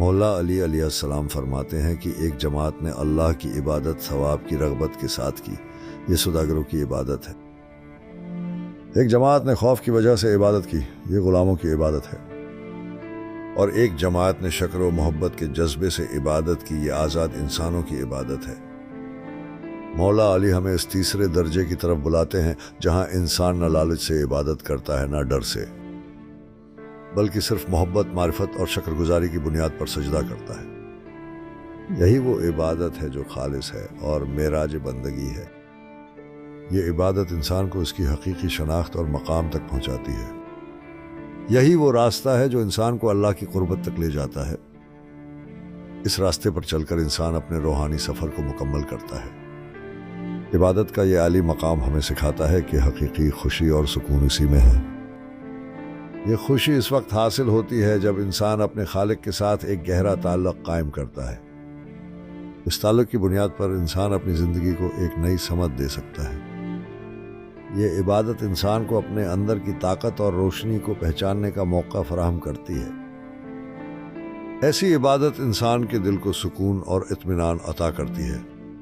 مولا علی علیہ السلام فرماتے ہیں کہ ایک جماعت نے اللہ کی عبادت ثواب کی رغبت کے ساتھ کی، یہ سوداگروں کی عبادت ہے۔ ایک جماعت نے خوف کی وجہ سے عبادت کی، یہ غلاموں کی عبادت ہے۔ اور ایک جماعت نے شکر و محبت کے جذبے سے عبادت کی، یہ آزاد انسانوں کی عبادت ہے۔ مولا علی ہمیں اس تیسرے درجے کی طرف بلاتے ہیں جہاں انسان نہ لالچ سے عبادت کرتا ہے نہ ڈر سے، بلکہ صرف محبت، معرفت اور شکر گزاری کی بنیاد پر سجدہ کرتا ہے۔ یہی وہ عبادت ہے جو خالص ہے اور معراج بندگی ہے۔ یہ عبادت انسان کو اس کی حقیقی شناخت اور مقام تک پہنچاتی ہے۔ یہی وہ راستہ ہے جو انسان کو اللہ کی قربت تک لے جاتا ہے۔ اس راستے پر چل کر انسان اپنے روحانی سفر کو مکمل کرتا ہے۔ عبادت کا یہ عالی مقام ہمیں سکھاتا ہے کہ حقیقی خوشی اور سکون اسی میں ہے۔ یہ خوشی اس وقت حاصل ہوتی ہے جب انسان اپنے خالق کے ساتھ ایک گہرا تعلق قائم کرتا ہے۔ اس تعلق کی بنیاد پر انسان اپنی زندگی کو ایک نئی سمت دے سکتا ہے۔ یہ عبادت انسان کو اپنے اندر کی طاقت اور روشنی کو پہچاننے کا موقع فراہم کرتی ہے۔ ایسی عبادت انسان کے دل کو سکون اور اطمینان عطا کرتی ہے۔